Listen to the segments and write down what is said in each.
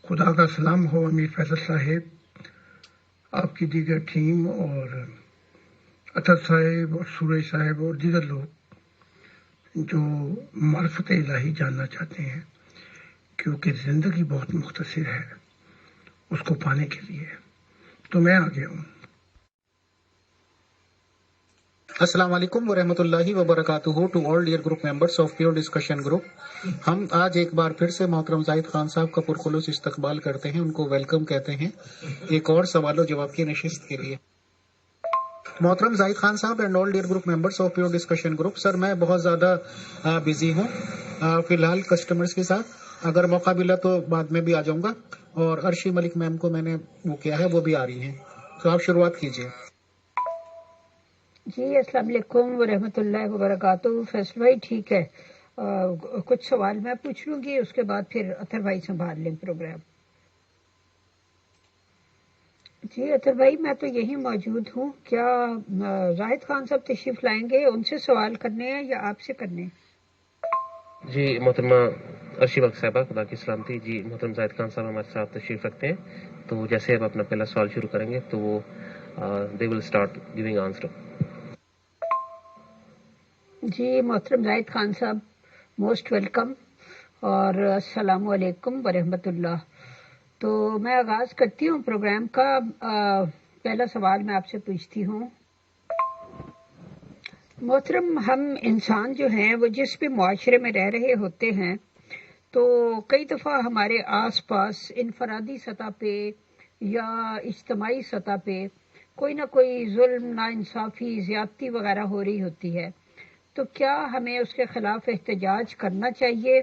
خدا کا سلام ہو امیر فیصل صاحب، آپ کی دیگر ٹیم اور اطہر صاحب اور سورج صاحب اور دیگر لوگ جو معرفت الہی جاننا چاہتے ہیں، کیونکہ زندگی بہت مختصر ہے اس کو پانے کے لیے، تو میں آ گیا ہوں۔ السلام علیکم ورحمۃ اللہ وبرکاتہ to all dear group members of pure discussion group. ہم آج ایک بار پھر سے محترم زاہد خان صاحب کا پرخلوص استقبال کرتے ہیں، ان کو ویلکم کہتے ہیں ایک اور سوال و جواب کی نشست کے لیے۔ محترم زاہد خان صاحب and all dear group members of pure discussion group, sir میں بہت زیادہ بزی ہوں فی الحال کسٹمرز کے ساتھ، اگر موقع ملا تو بعد میں بھی آ جاؤں گا، اور عرشی ملک میم کو میں نے وہ کیا ہے، وہ بھی آ رہی ہیں، تو آپ شروعات کیجیے۔ جی السلام علیکم ورحمۃ اللہ وبرکاتہ۔ فیصل بھائی ٹھیک ہے، کچھ سوال میں پوچھ لوں گی، اس کے بعد پھر اطہر بھائی سنبھال لیں پروگرام۔ جی اطہر بھائی میں تو یہی موجود ہوں، کیا زاہد خان صاحب تشریف لائیں گے؟ ان سے سوال کرنے ہیں یا آپ سے کرنے ہیں؟ جی محترمہ عرشی ملک صاحبہ، خدا کی سلامتی۔ جی محترم زاہد خان صاحب ہمارے ساتھ تشریف رکھتے ہیں، تو جیسے اب اپنا پہلا سوال شروع کریں گے تو وہ دے ول اسٹارٹ گیونگ آنسر۔ جی محترم زاہد خان صاحب موسٹ ویلکم، اور السلام علیکم ورحمۃ اللہ۔ تو میں آغاز کرتی ہوں پروگرام کا۔ پہلا سوال میں آپ سے پوچھتی ہوں، محترم ہم انسان جو ہیں وہ جس بھی معاشرے میں رہ رہے ہوتے ہیں تو کئی دفعہ ہمارے آس پاس انفرادی سطح پہ یا اجتماعی سطح پہ کوئی نہ کوئی ظلم، ناانصافی، زیادتی وغیرہ ہو رہی ہوتی ہے، تو کیا ہمیں اس کے خلاف احتجاج کرنا چاہیے؟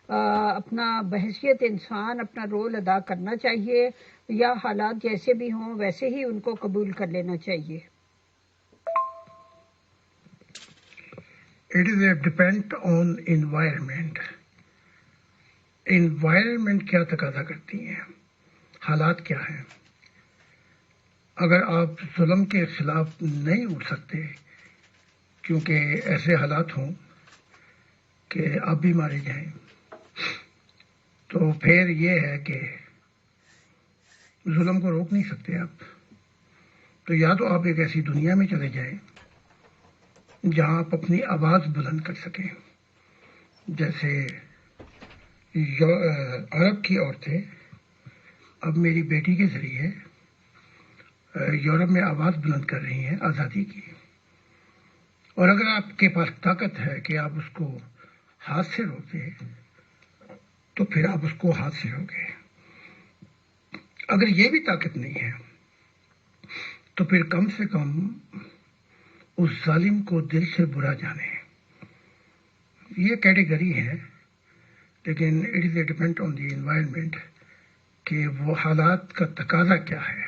اپنا بحیثیت انسان اپنا رول ادا کرنا چاہیے، یا حالات جیسے بھی ہوں ویسے ہی ان کو قبول کر لینا چاہیے؟ It is a depend on environment. environment کیا تقاضا کرتی ہیں، حالات کیا ہیں۔ اگر آپ ظلم کے خلاف نہیں اٹھ سکتے کیونکہ ایسے حالات ہوں کہ آپ بھی مارے جائیں، تو پھر یہ ہے کہ ظلم کو روک نہیں سکتے آپ، تو یا تو آپ ایک ایسی دنیا میں چلے جائیں جہاں آپ اپنی آواز بلند کر سکیں، جیسے عرب کی عورتیں اب میری بیٹی کے ذریعے یورپ میں آواز بلند کر رہی ہیں آزادی کی، اور اگر آپ کے پاس طاقت ہے کہ آپ اس کو ہاتھ سے روک دیں تو پھر آپ اس کو ہاتھ سے روکیں۔ اگر یہ بھی طاقت نہیں ہے تو پھر کم سے کم اس ظالم کو دل سے برا جانے۔ یہ کیٹیگری ہے، لیکن it is a depend on the environment کہ وہ حالات کا تقاضا کیا ہے۔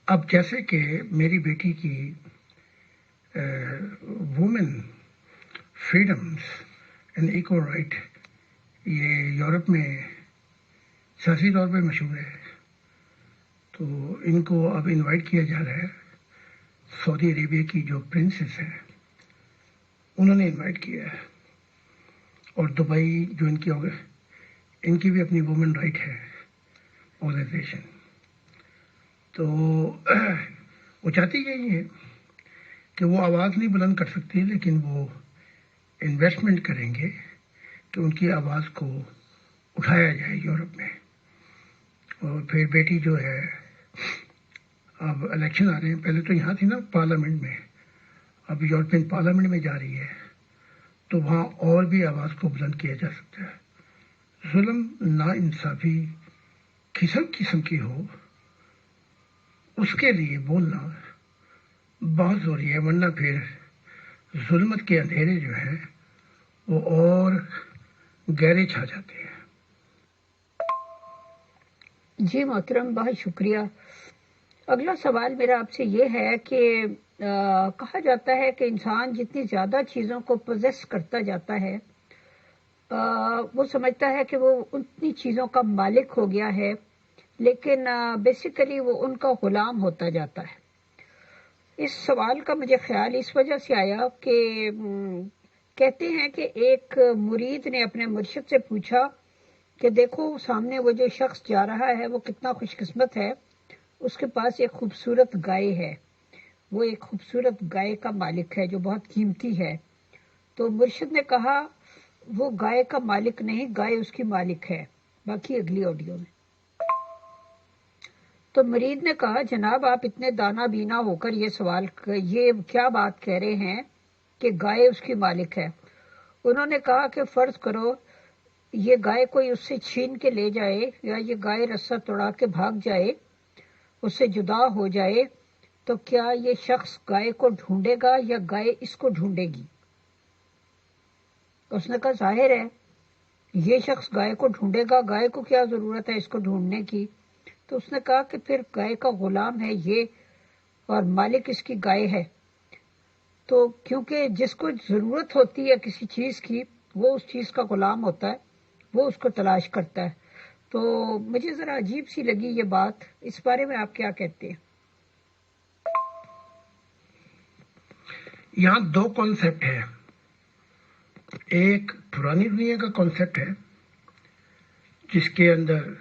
اب جیسے کہ میری بیٹی کی women freedoms and equal right, یہ یورپ میں سیاسی طور پہ مشہور ہے، تو ان کو اب انوائٹ کیا جا رہا ہے۔ سعودی عربیہ کی جو پرنسس ہے انہوں نے انوائٹ کیا ہے، اور دبئی جو ان کی بھی اپنی وومن رائٹ ہے آرگنائزیشن، تو وہ چاہتی یہی ہے کہ وہ آواز نہیں بلند کر سکتی، لیکن وہ انویسٹمنٹ کریں گے کہ ان کی آواز کو اٹھایا جائے یورپ میں۔ اور پھر بیٹی جو ہے، اب الیکشن آ رہے ہیں، پہلے تو یہاں تھی نا پارلیمنٹ میں، اب یورپین پارلیمنٹ میں جا رہی ہے، تو وہاں اور بھی آواز کو بلند کیا جا سکتا ہے۔ ظلم، ناانصافی قسم قسم کی ہو، اس کے لیے بولنا بہت ضروری ہے، ورنہ پھر ظلمت کے اندھیرے جو ہیں وہ اور گہرے چھا جاتے ہیں۔ جی محترم بہت شکریہ۔ اگلا سوال میرا آپ سے یہ ہے کہ کہا جاتا ہے کہ انسان جتنی زیادہ چیزوں کو پوزیس کرتا جاتا ہے وہ سمجھتا ہے کہ وہ اتنی چیزوں کا مالک ہو گیا ہے، لیکن بیسیکلی وہ ان کا غلام ہوتا جاتا ہے۔ اس سوال کا مجھے خیال اس وجہ سے آیا کہ کہتے ہیں کہ ایک مرید نے اپنے مرشد سے پوچھا کہ دیکھو سامنے وہ جو شخص جا رہا ہے وہ کتنا خوش قسمت ہے، اس کے پاس ایک خوبصورت گائے ہے، وہ ایک خوبصورت گائے کا مالک ہے جو بہت قیمتی ہے۔ تو مرشد نے کہا وہ گائے کا مالک نہیں، گائے اس کی مالک ہے۔ باقی اگلی آڈیو میں۔ تو مرید نے کہا جناب آپ اتنے دانا بینا ہو کر یہ کیا بات کہہ رہے ہیں کہ گائے اس کی مالک ہے؟ انہوں نے کہا کہ فرض کرو یہ گائے کوئی اس سے چھین کے لے جائے، یا یہ گائے رسہ توڑا کے بھاگ جائے، اس سے جدا ہو جائے، تو کیا یہ شخص گائے کو ڈھونڈے گا یا گائے اس کو ڈھونڈے گی؟ اس نے کہا ظاہر ہے یہ شخص گائے کو ڈھونڈے گا، گائے کو کیا ضرورت ہے اس کو ڈھونڈنے کی؟ تو اس نے کہا کہ پھر گائے کا غلام ہے یہ اور مالک اس کی گائے ہے، تو کیونکہ جس کو ضرورت ہوتی ہے کسی چیز کی وہ اس چیز کا غلام ہوتا ہے، وہ اس کو تلاش کرتا ہے۔ تو مجھے ذرا عجیب سی لگی یہ بات، اس بارے میں آپ کیا کہتے ہیں؟ یہاں دو کانسیپٹ ہے، ایک پرانی دنیا کا کانسیپٹ ہے جس کے اندر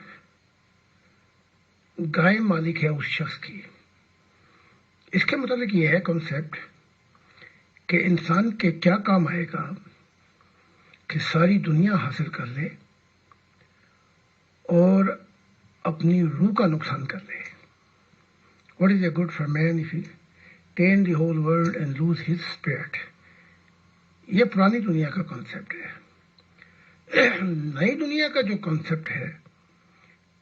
گائے مالک ہے اس شخص کی۔ اس کے متعلق یہ ہے کانسیپٹ کہ انسان کے کیا کام آئے گا کہ ساری دنیا حاصل کر لے اور اپنی روح کا نقصان کر لے۔ What is it good for man if he gain the whole world and lose his spirit؟ یہ پرانی دنیا کا کانسیپٹ ہے۔ نئی دنیا کا جو کانسیپٹ ہے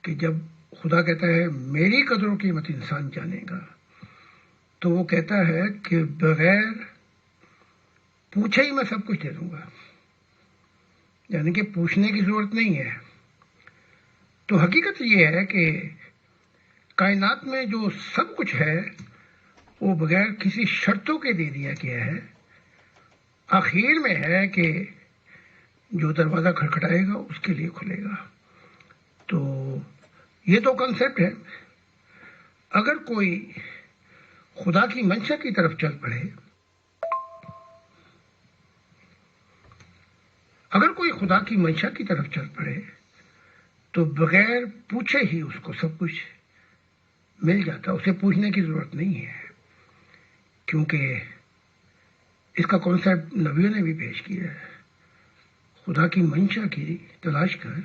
کہ جب خدا کہتا ہے میری قدر و قیمت انسان جانے گا، تو وہ کہتا ہے کہ بغیر پوچھے ہی میں سب کچھ دے دوں گا، یعنی کہ پوچھنے کی ضرورت نہیں ہے۔ تو حقیقت یہ ہے کہ کائنات میں جو سب کچھ ہے وہ بغیر کسی شرطوں کے دے دیا گیا ہے۔ آخر میں ہے کہ جو دروازہ کھٹکھٹائے گا اس کے لیے کھلے گا۔ تو یہ تو کنسیپٹ ہے۔ اگر کوئی خدا کی منشا کی طرف چل پڑے، اگر کوئی خدا کی منشا کی طرف چل پڑے تو بغیر پوچھے ہی اس کو سب کچھ مل جاتا، اسے پوچھنے کی ضرورت نہیں ہے، کیونکہ اس کا کانسیپٹ نبیوں نے بھی پیش کیا ہے۔ خدا کی منشا کی تلاش کر،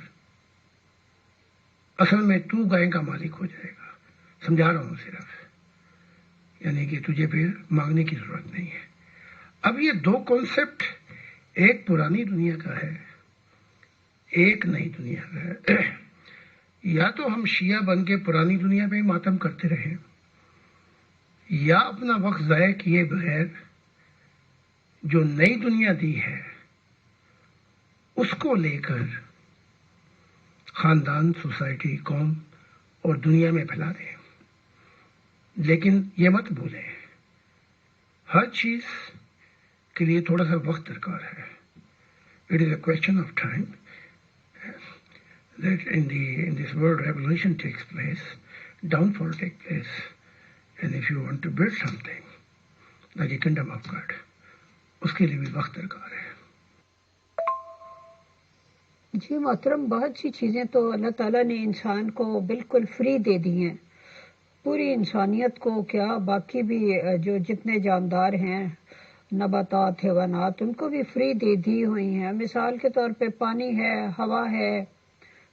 اصل میں تو گائے کا مالک ہو جائے گا۔ سمجھا رہا ہوں صرف، یعنی کہ تجھے پھر مانگنے کی ضرورت نہیں ہے۔ اب یہ دو کانسیپٹ، ایک پرانی دنیا کا ہے، ایک نئی دنیا کا ہے۔ یا تو ہم شیعہ بن کے پرانی دنیا میں ماتم کرتے رہیں، یا اپنا وقت ضائع کیے بغیر جو نئی دنیا دی ہے اس کو لے کر خاندان، سوسائٹی، قوم اور دنیا میں پھیلا دیں۔ لیکن یہ مت بھولیں، ہر چیز کے لیے تھوڑا سا وقت درکار ہے۔ It is a question of time that in this world revolution takes place, downfall takes place, and if you want to build something like the kingdom of God, اس کے لیے بھی وقت درکار ہے۔ جی محترم، بہت سی چیزیں تو اللہ تعالیٰ نے انسان کو بالکل فری دے دی ہیں، پوری انسانیت کو، کیا باقی بھی جو جتنے جاندار ہیں، نباتات، حیوانات، ان کو بھی فری دے دی ہوئی ہیں۔ مثال کے طور پہ پانی ہے، ہوا ہے،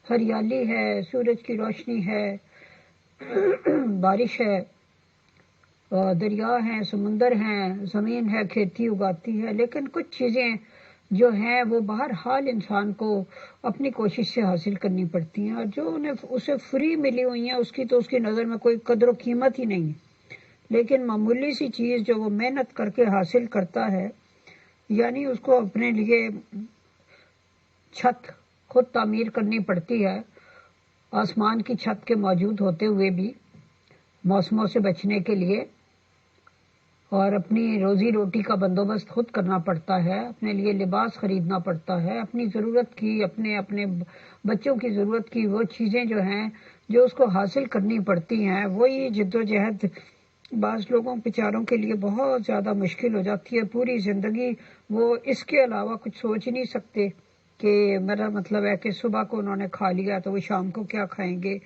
ہریالی ہے، سورج کی روشنی ہے، بارش ہے، دریا ہیں، سمندر ہیں، زمین ہے، کھیتی اگاتی ہے۔ لیکن کچھ چیزیں جو ہیں وہ بہرحال انسان کو اپنی کوشش سے حاصل کرنی پڑتی ہیں، اور جو انہیں اسے فری ملی ہوئی ہیں اس کی تو اس کی نظر میں کوئی قدر و قیمت ہی نہیں ہے۔ لیکن معمولی سی چیز جو وہ محنت کر کے حاصل کرتا ہے، یعنی اس کو اپنے لیے چھت خود تعمیر کرنی پڑتی ہے، آسمان کی چھت کے موجود ہوتے ہوئے بھی، موسموں سے بچنے کے لیے، اور اپنی روزی روٹی کا بندوبست خود کرنا پڑتا ہے، اپنے لیے لباس خریدنا پڑتا ہے، اپنی ضرورت کی، اپنے بچوں کی ضرورت کی وہ چیزیں جو ہیں جو اس کو حاصل کرنی پڑتی ہیں، وہی جد و جہد بعض لوگوں بیچاروں کے لیے بہت زیادہ مشکل ہو جاتی ہے، پوری زندگی وہ اس کے علاوہ کچھ سوچ نہیں سکتے کہ میرا مطلب ہے کہ صبح کو انہوں نے کھا لیا تو وہ شام کو کیا کھائیں گے،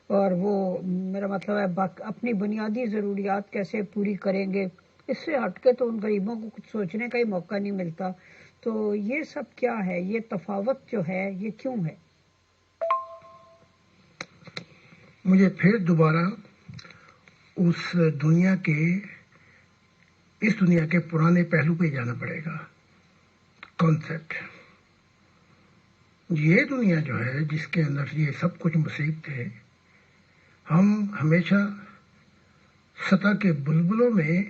اور وہ میرا مطلب ہے اپنی بنیادی ضروریات کیسے پوری کریں گے۔ اس سے ہٹ کے تو ان غریبوں کو کچھ سوچنے کا ہی موقع نہیں ملتا۔ تو یہ سب کیا ہے، یہ تفاوت جو ہے یہ کیوں ہے؟ مجھے پھر دوبارہ اس دنیا کے پرانے پہلو پہ جانا پڑے گا۔ کانسیپٹ، یہ دنیا جو ہے جس کے اندر یہ سب کچھ مصیبت ہے، ہم ہمیشہ سطح کے بلبلوں میں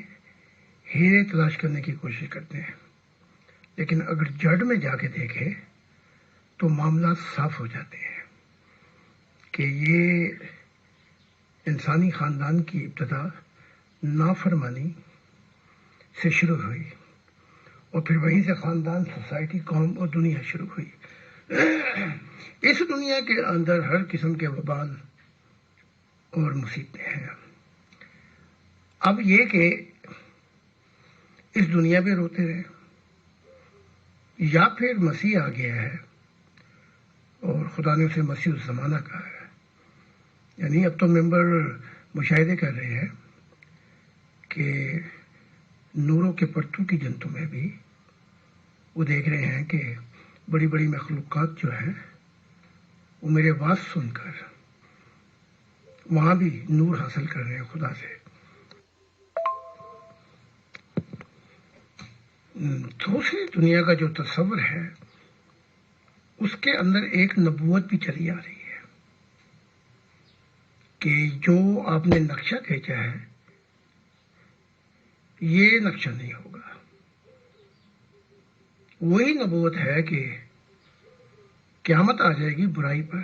ہیرے تلاش کرنے کی کوشش کرتے ہیں، لیکن اگر جڑ میں جا کے دیکھیں تو معاملات صاف ہو جاتے ہیں کہ یہ انسانی خاندان کی ابتدا نافرمانی سے شروع ہوئی، اور پھر وہیں سے خاندان، سوسائٹی، قوم اور دنیا شروع ہوئی۔ اس دنیا کے اندر ہر قسم کے وبال اور مصیبتیں ہیں۔ اب یہ کہ اس دنیا پہ روتے رہے، یا پھر مسیح آ گیا ہے اور خدا نے اسے مسیح الزمانہ کہا ہے، یعنی اب تو ممبر مشاہدے کر رہے ہیں کہ نوروں کے پرتو کی جنتوں میں بھی وہ دیکھ رہے ہیں کہ بڑی بڑی مخلوقات جو ہیں وہ میرے واز سن کر وہاں بھی نور حاصل کر رہے ہیں خدا سے۔ دوسری دنیا کا جو تصور ہے اس کے اندر ایک نبوت بھی چلی آ رہی ہے کہ جو آپ نے نقشہ کھینچا ہے یہ نقشہ نہیں ہوگا۔ وہی نبوت ہے کہ قیامت آ جائے گی، برائی پر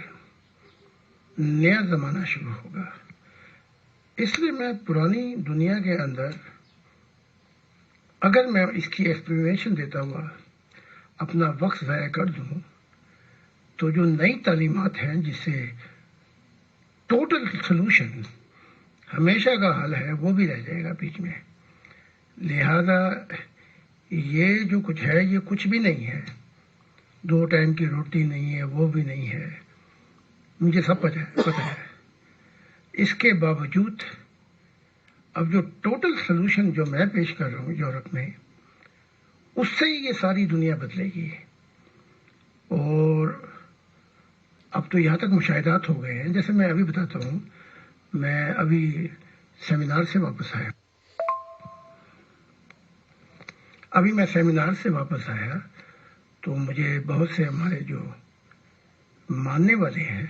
نیا زمانہ شروع ہوگا۔ اس لیے میں پرانی دنیا کے اندر اگر میں اس کی ایکسپلینیشن دیتا ہوا اپنا وقت ضائع کر دوں تو جو نئی تعلیمات ہیں جس سے ٹوٹل سلوشن، ہمیشہ کا حل ہے، وہ بھی رہ جائے گا بیچ میں۔ لہذا یہ جو کچھ ہے یہ کچھ بھی نہیں ہے، 2 ٹائم کی روٹی نہیں ہے، وہ بھی نہیں ہے، مجھے سب پتہ ہے۔ اس کے باوجود اب جو ٹوٹل سلوشن جو میں پیش کر رہا ہوں یورپ میں، اس سے ہی یہ ساری دنیا بدلے گی۔ اور اب تو یہاں تک مشاہدات ہو گئے ہیں، جیسے میں ابھی بتاتا ہوں، میں ابھی سیمینار سے واپس آیا، تو مجھے بہت سے ہمارے جو ماننے والے ہیں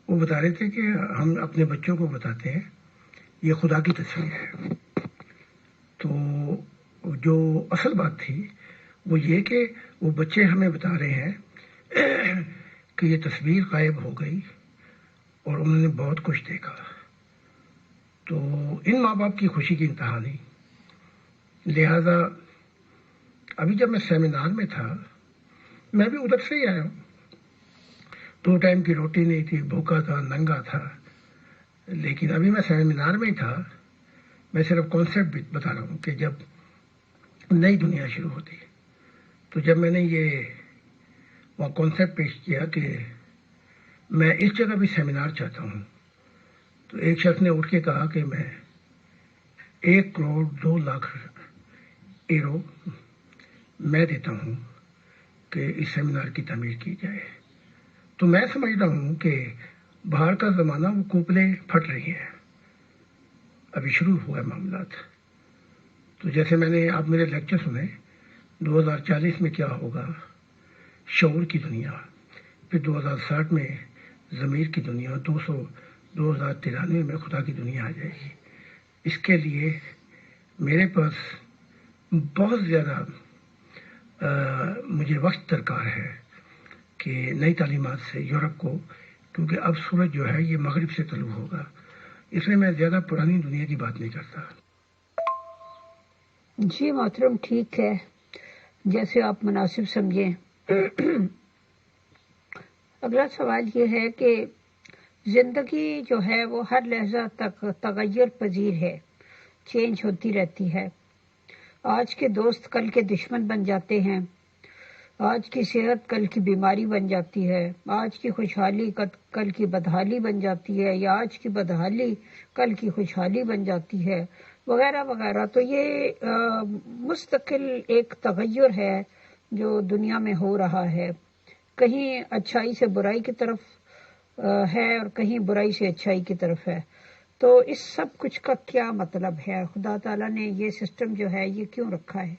وہ بتا رہے تھے کہ ہم اپنے بچوں کو بتاتے ہیں یہ خدا کی تصویر ہے۔ تو جو اصل بات تھی وہ یہ کہ وہ بچے ہمیں بتا رہے ہیں کہ یہ تصویر غائب ہو گئی اور انہوں نے بہت کچھ دیکھا۔ تو ان ماں باپ کی خوشی کی انتہا نہیں۔ لہذا ابھی جب میں سیمینار میں تھا، میں بھی ادھر سے ہی آیا ہوں، 2 ٹائم کی روٹی نہیں تھی، بھوکا تھا، ننگا تھا، لیکن ابھی میں سیمینار میں ہی تھا۔ میں صرف کانسیپٹ بتا رہا ہوں کہ جب نئی دنیا شروع ہوتی ہے، تو جب میں نے یہ وہاں کانسیپٹ پیش کیا کہ میں اس جگہ بھی سیمینار چاہتا ہوں، تو ایک شخص نے اٹھ کے کہا کہ میں 1 کروڑ 2 لاکھ ایرو میں دیتا ہوں کہ اس سیمینار کی تعمیر کی جائے۔ تو میں سمجھتا ہوں کہ باہر کا زمانہ وہ کوپلیں پھٹ رہی ہیں، ابھی شروع ہوا ہے معاملات۔ تو جیسے میں نے آپ میرے لیکچر سنے 2040 میں کیا ہوگا، شعور کی دنیا، پھر 2060 میں ضمیر کی دنیا، 2093 میں خدا کی دنیا آ جائے گی۔ اس کے لیے میرے پاس بہت زیادہ مجھے وقت درکار ہے کہ نئی تعلیمات سے یورپ کو، کیونکہ اب سورج جو ہے یہ مغرب سے طلوع ہوگا، اس لیے میں زیادہ پرانی دنیا کی بات نہیں کرتا۔ جی محترم، ٹھیک ہے، جیسے آپ مناسب سمجھیں۔ اگلا سوال یہ ہے کہ زندگی جو ہے وہ ہر لحظہ تک تغیر پذیر ہے، چینج ہوتی رہتی ہے. آج کے دوست کل کے دشمن بن جاتے ہیں. آج کی صحت کل کی بیماری بن جاتی ہے. آج کی خوشحالی کل کی بدحالی بن جاتی ہے، یا آج کی بدحالی کل کی خوشحالی بن جاتی ہے، وغیرہ وغیرہ. تو یہ مستقل ایک تغیر ہے جو دنیا میں ہو رہا ہے. کہیں اچھائی سے برائی کی طرف ہے اور کہیں برائی سے اچھائی کی طرف ہے. تو اس سب کچھ کا کیا مطلب ہے؟ خدا تعالیٰ نے یہ سسٹم جو ہے یہ کیوں رکھا ہے؟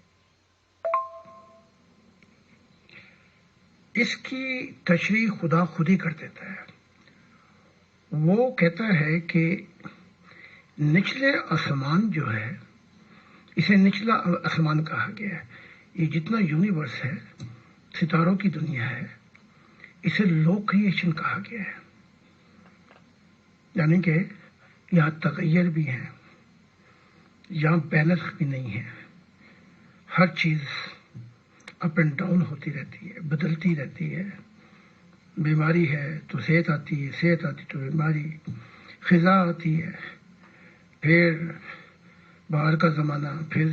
اس کی تشریح خدا خود ہی کر دیتا ہے. وہ کہتا ہے کہ نچلے آسمان جو ہے، اسے نچلا آسمان کہا گیا ہے. یہ جتنا یونیورس ہے، ستاروں کی دنیا ہے، اسے لو کریشن کہا گیا ہے. یعنی کہ یہاں تغیر بھی ہے، یہاں بیلنس بھی نہیں ہے. ہر چیز اپ اینڈ ڈاؤن ہوتی رہتی ہے، بدلتی رہتی ہے. بیماری ہے تو صحت آتی ہے، صحت آتی تو بیماری، خزاں آتی ہے، پھر باہر کا زمانہ، پھر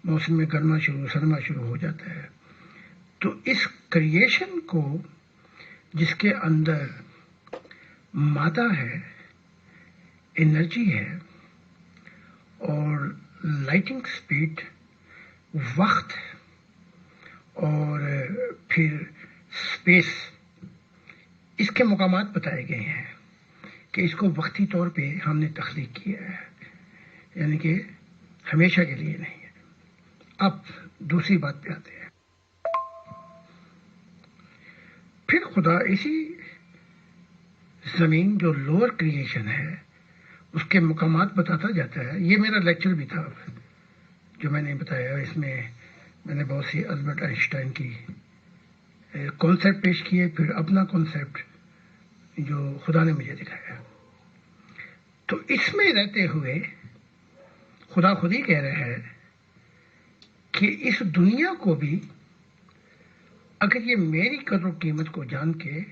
موسم میں گرما سرما شروع ہو جاتا ہے. تو اس کریشن کو جس کے اندر مادہ ہے، انرجی ہے، اور لائٹنگ سپیڈ، وقت اور پھر اسپیس، اس کے مقامات بتائے گئے ہیں کہ اس کو وقتی طور پہ ہم نے تخلیق کیا ہے، یعنی کہ ہمیشہ کے لیے نہیں ہے. اب دوسری بات پہ آتے ہیں. پھر خدا اسی زمین جو لوور کریشن ہے اس کے مقامات بتاتا جاتا ہے. یہ میرا لیکچر بھی تھا جو میں نے بتایا، اس میں میں نے بہت سی البرٹ آئنسٹائن کی کانسیپٹ پیش کیے، پھر اپنا کانسیپٹ جو خدا نے مجھے دکھایا. تو اس میں رہتے ہوئے خدا خود ہی کہہ رہا ہے کہ اس دنیا کو بھی اگر یہ میری قدر و قیمت کو جان کے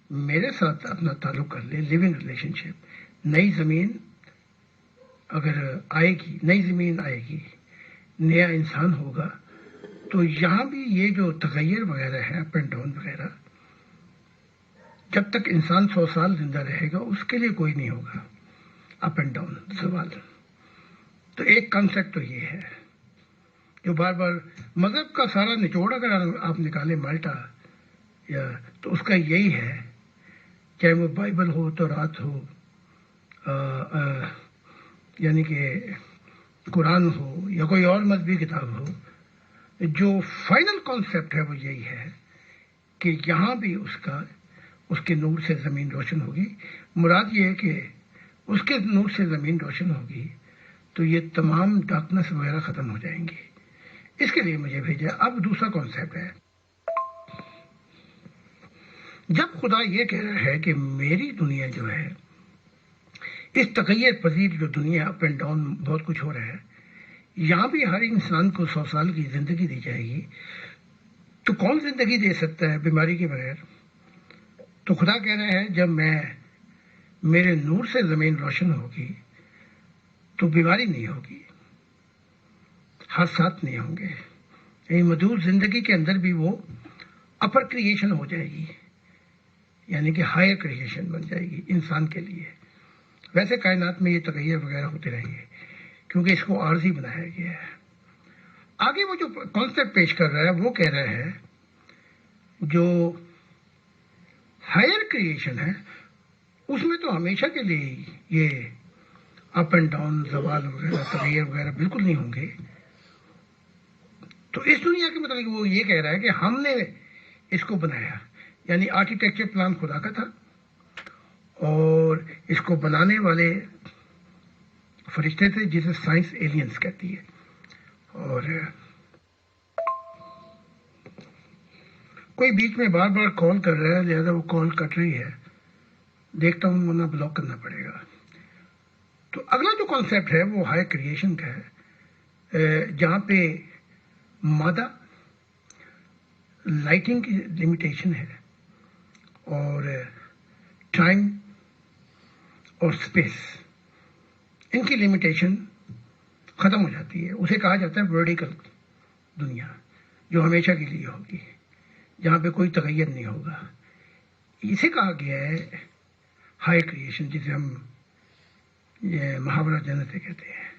میرے ساتھ اپنا تعلق کر لے، لیونگ ریلیشن شپ، نئی زمین اگر آئے گی، نئی زمین آئے گی، نیا انسان ہوگا، تو یہاں بھی یہ جو تغیر وغیرہ ہے، اپ اینڈ ڈاؤن وغیرہ، جب تک انسان 100 سال زندہ رہے گا اس کے لیے کوئی نہیں ہوگا اپ اینڈ ڈاؤن سوال. تو ایک کنسیپٹ تو یہ ہے جو بار بار مذہب کا سارا نچوڑ اگر آپ نکالیں مالٹا یا تو اس کا یہی ہے، چاہے وہ بائبل ہو، تورات ہو، یعنی کہ قرآن ہو یا کوئی اور مذہبی کتاب ہو، جو فائنل کانسیپٹ ہے وہ یہی ہے کہ یہاں بھی اس کے نور سے زمین روشن ہوگی. مراد یہ ہے کہ اس کے نور سے زمین روشن ہوگی تو یہ تمام ڈارکنس وغیرہ ختم ہو جائیں گی. اس کے لیے مجھے بھیجا. اب دوسرا کانسیپٹ ہے، جب خدا یہ کہہ رہا ہے کہ میری دنیا جو ہے، اس تغیر پذیر جو دنیا اپ اینڈ ڈاؤن بہت کچھ ہو رہا ہے، یہاں بھی ہر انسان کو 100 سال کی زندگی دی جائے گی. تو کون زندگی دے سکتا ہے بیماری کے بغیر؟ تو خدا کہہ رہا ہے جب میرے نور سے زمین روشن ہوگی تو بیماری نہیں ہوگی، حادثات نہیں ہوں گے. یعنی مدعو زندگی کے اندر بھی وہ اپر کریشن ہو جائے گی، یعنی کہ ہائر کریشن بن جائے گی انسان کے لیے. ویسے کائنات میں یہ تغیر وغیرہ ہوتے رہیں گے کیونکہ اس کو عارضی بنایا گیا ہے. آگے وہ جو کانسیپٹ پیش کر رہا ہے وہ کہہ رہا ہے جو ہائر کریشن ہے اس میں تو ہمیشہ کے لیے یہ اپ اینڈ ڈاؤن، زوال وغیرہ، تغیر وغیرہ بالکل نہیں ہوں گے. تو اس دنیا کے مطلب وہ یہ کہہ رہا ہے کہ ہم نے اس کو بنایا، یعنی آرکیٹیکچر پلان خدا کا تھا اور اس کو بنانے والے فرشتے تھے جسے سائنس ایلینز کہتی ہے. اور کوئی بیچ میں بار بار کال کر رہا ہے، لہذا وہ کال کٹ رہی ہے، دیکھتا ہوں ورنہ بلاک کرنا پڑے گا. تو اگلا جو کانسیپٹ ہے وہ ہائی کریشن کا ہے، جہاں پہ مادہ، لائٹنگ کی لمیٹیشن ہے اور ٹائم اور اسپیس، ان کی لمیٹیشن ختم ہو جاتی ہے. اسے کہا جاتا ہے ورٹیکل دنیا، جو ہمیشہ کے لیے ہوگی، جہاں پہ کوئی تغیر نہیں ہوگا. اسے کہا گیا ہے ہائی کریشن، جسے ہم محاورہ جنت کہتے ہیں.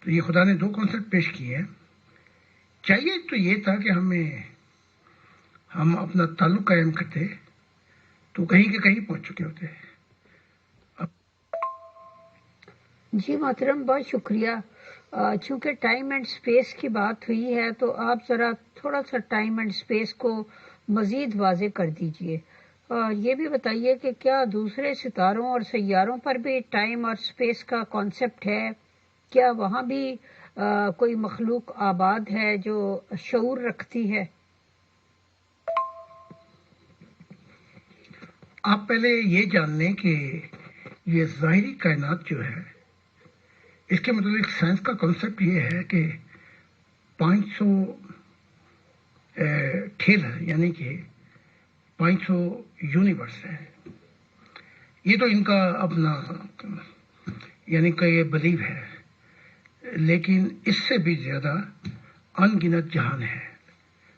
تو یہ خدا نے 2 کانسیپٹ پیش کیے ہیں. چاہیے تو یہ تھا کہ ہم اپنا تعلق قائم کرتے تو کہیں کے کہیں پہنچ چکے ہوتے. جی محترم، بہت شکریہ. چونکہ ٹائم اینڈ سپیس کی بات ہوئی ہے تو آپ ذرا تھوڑا سا ٹائم اینڈ سپیس کو مزید واضح کر دیجئے. یہ بھی بتائیے کہ کیا دوسرے ستاروں اور سیاروں پر بھی ٹائم اور سپیس کا کانسیپٹ ہے؟ کیا وہاں بھی کوئی مخلوق آباد ہے جو شعور رکھتی ہے؟ آپ پہلے یہ جان لیں کہ یہ ظاہری کائنات جو ہے، اس کے متعلق سائنس کا کانسیپٹ یہ ہے کہ 500 ٹھیل ہے، یعنی کہ 500 یونیورس ہیں. یہ تو ان کا اپنا یعنی کہ یہ بلیو ہے، لیکن اس سے بھی زیادہ ان گنت جہان ہے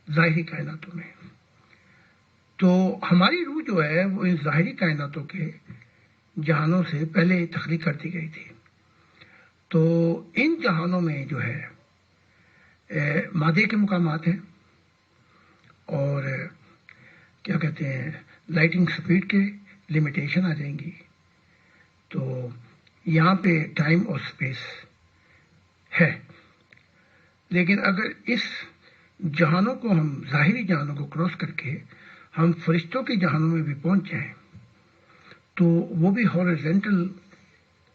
ظاہری کائناتوں میں. تو ہماری روح جو ہے وہ ان ظاہری کائناتوں کے جہانوں سے پہلے تخلیق کر دی گئی تھی. تو ان جہانوں میں جو ہے مادے کے مقامات ہیں، اور کیا کہتے ہیں لائٹنگ سپیڈ کے لمیٹیشن آ جائیں گی. تو یہاں پہ ٹائم اور سپیس ہے. لیکن اگر اس جہانوں کو ہم ظاہری جہانوں کو کراس کر کے ہم فرشتوں کے جہانوں میں بھی پہنچ جائیں تو وہ بھی ہاریزونٹل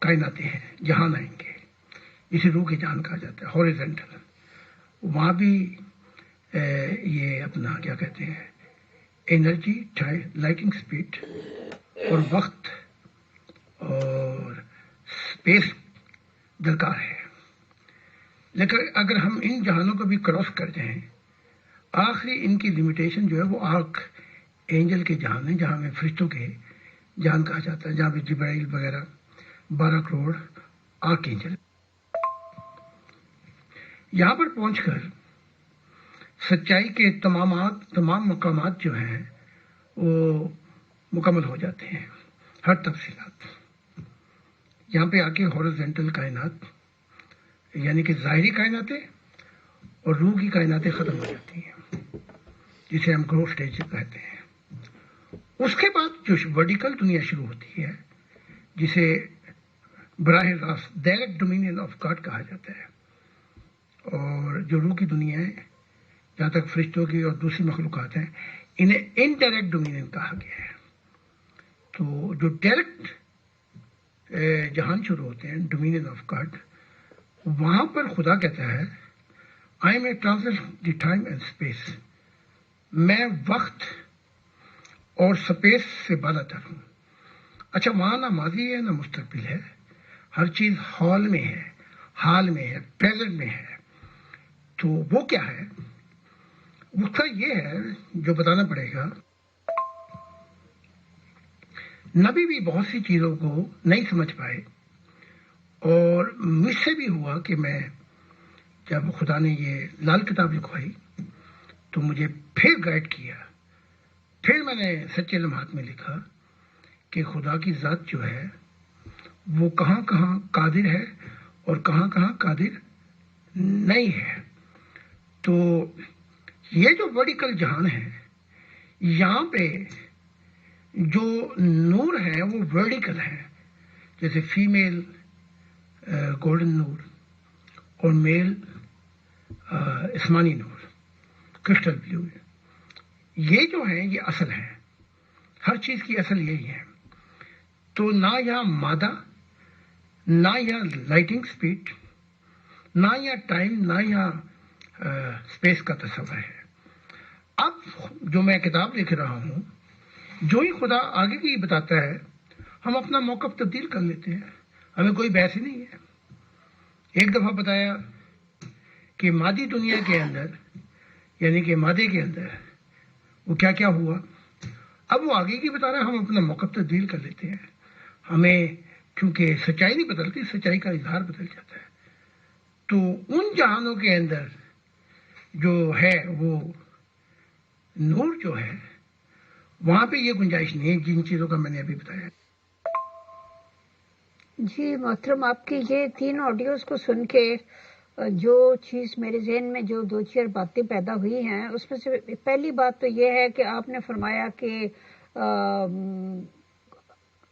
کائناتیں ہیں، جہان آئیں گے. اسے روح کے جہان کہا جاتا ہے، ہاریزونٹل. وہاں بھی یہ اپنا کیا کہتے ہیں انرجی، لائٹنگ سپیڈ اور وقت اور سپیس درکار ہے. لیکن اگر ہم ان جہانوں کو بھی کراس کر جائیں، آخری ان کی لمیٹیشن جو ہے وہ آرک اینجل کے جہان ہے، جہاں میں فرشتوں کے جہان کہا جاتا ہے، جہاں پہ جبرائیل وغیرہ 12 کروڑ آرک اینجل. یہاں پر پہنچ کر سچائی کے تمام مقامات جو ہیں وہ مکمل ہو جاتے ہیں، ہر تفصیلات. یہاں پہ آ کے ہاریزونٹل کائنات یعنی کہ ظاہری کائناتیں اور روح کی کائناتیں ختم ہو جاتی ہیں، جسے ہم گروتھ سٹیج کہتے ہیں. اس کے بعد جو ورٹیکل دنیا شروع ہوتی ہے، جسے براہ راست ڈائریکٹ ڈومینین آف گاڈ کہا جاتا ہے. اور جو روح کی دنیا ہے، جہاں تک فرشتوں کی اور دوسری مخلوقات ہیں، انہیں انڈائریکٹ ڈومینین کہا گیا ہے. تو جو ڈائریکٹ جہان شروع ہوتے ہیں، ڈومینین آف گاڈ، وہاں پر خدا کہتا ہے I am a translate the time and space. میں وقت اور سپیس سے بالا تر ہوں. اچھا، وہاں نہ ماضی ہے نہ مستقبل ہے، ہر چیز حال میں ہے، پریزنٹ میں ہے. تو وہ کیا ہے؟ اس کا یہ ہے جو بتانا پڑے گا. نبی بھی بہت سی چیزوں کو نہیں سمجھ پائے، اور مجھ سے بھی ہوا کہ میں جب خدا نے یہ لال کتاب لکھوائی تو مجھے پھر گائیڈ کیا. پھر میں نے سچے لمحات میں لکھا کہ خدا کی ذات جو ہے وہ کہاں کہاں قادر ہے اور کہاں کہاں قادر نہیں ہے. تو یہ جو ورٹیکل جہان ہے، یہاں پہ جو نور ہے وہ ورٹیکل ہے، جیسے فیمیل گولڈن نور اور میل اسمانی نور، کرسٹل بلیو. یہ جو ہے یہ اصل ہے، ہر چیز کی اصل یہی ہے. تو نہ یہاں مادہ، نہ یہاں لائٹنگ سپیڈ، نہ یہاں ٹائم، نہ یہاں اسپیس کا تصور ہے. اب جو میں کتاب لکھ رہا ہوں، جو ہی خدا آگے کی بتاتا ہے ہم اپنا موقف تبدیل کر لیتے ہیں. ہمیں کوئی بحث ہی نہیں ہے. ایک دفعہ بتایا کہ مادی دنیا کے اندر یعنی کہ مادے کے اندر وہ کیا کیا ہوا، اب وہ آگے کی بتا رہا ہے، ہم اپنا موقف تبدیل کر لیتے ہیں. ہمیں کیونکہ سچائی نہیں بدلتی، سچائی کا اظہار بدل جاتا ہے. تو ان جہانوں کے اندر جو ہے وہ نور جو ہے وہاں پہ یہ گنجائش نہیں ہے جن چیزوں کا میں نے ابھی بتایا. جی محترم، آپ کی یہ 3 آڈیوز کو سن کے جو چیز میرے ذہن میں جو 2-4 باتیں پیدا ہوئی ہیں، اس میں سے پہلی بات تو یہ ہے کہ آپ نے فرمایا کہ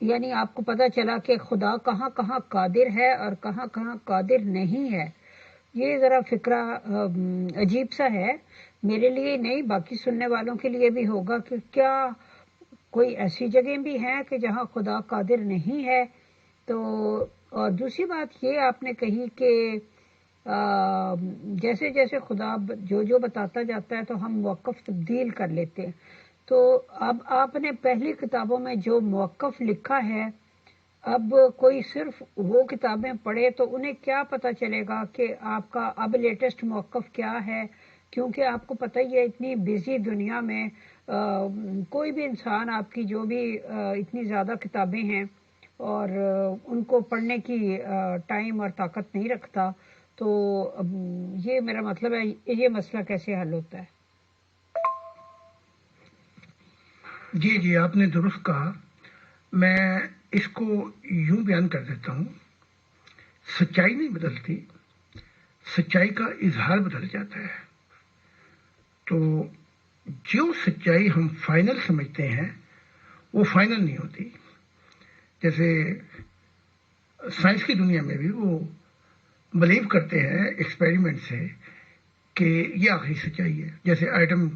یعنی آپ کو پتہ چلا کہ خدا کہاں کہاں قادر ہے اور کہاں کہاں قادر نہیں ہے. یہ ذرا فکرہ عجیب سا ہے، میرے لیے نہیں، باقی سننے والوں کے لیے بھی ہوگا کہ کیا کوئی ایسی جگہیں بھی ہیں کہ جہاں خدا قادر نہیں ہے. تو اور دوسری بات یہ آپ نے کہی کہ جیسے جیسے خدا جو بتاتا جاتا ہے تو ہم موقف تبدیل کر لیتے ہیں. تو اب آپ نے پہلی کتابوں میں جو موقف لکھا ہے، اب کوئی صرف وہ کتابیں پڑھے تو انہیں کیا پتہ چلے گا کہ آپ کا اب لیٹسٹ موقف کیا ہے؟ کیونکہ آپ کو پتہ ہی ہے اتنی بزی دنیا میں کوئی بھی انسان آپ کی جو بھی اتنی زیادہ کتابیں ہیں اور ان کو پڑھنے کی ٹائم اور طاقت نہیں رکھتا. تو یہ میرا مطلب ہے یہ مسئلہ کیسے حل ہوتا ہے؟ جی آپ نے درست کہا. میں اس کو یوں بیان کر دیتا ہوں، سچائی نہیں بدلتی، سچائی کا اظہار بدل جاتا ہے. تو جو سچائی ہم فائنل سمجھتے ہیں وہ فائنل نہیں ہوتی. جیسے سائنس کی دنیا میں بھی وہ بلیو کرتے ہیں ایکسپیریمنٹ سے کہ یہ آخری سچائی ہے. جیسے ایٹم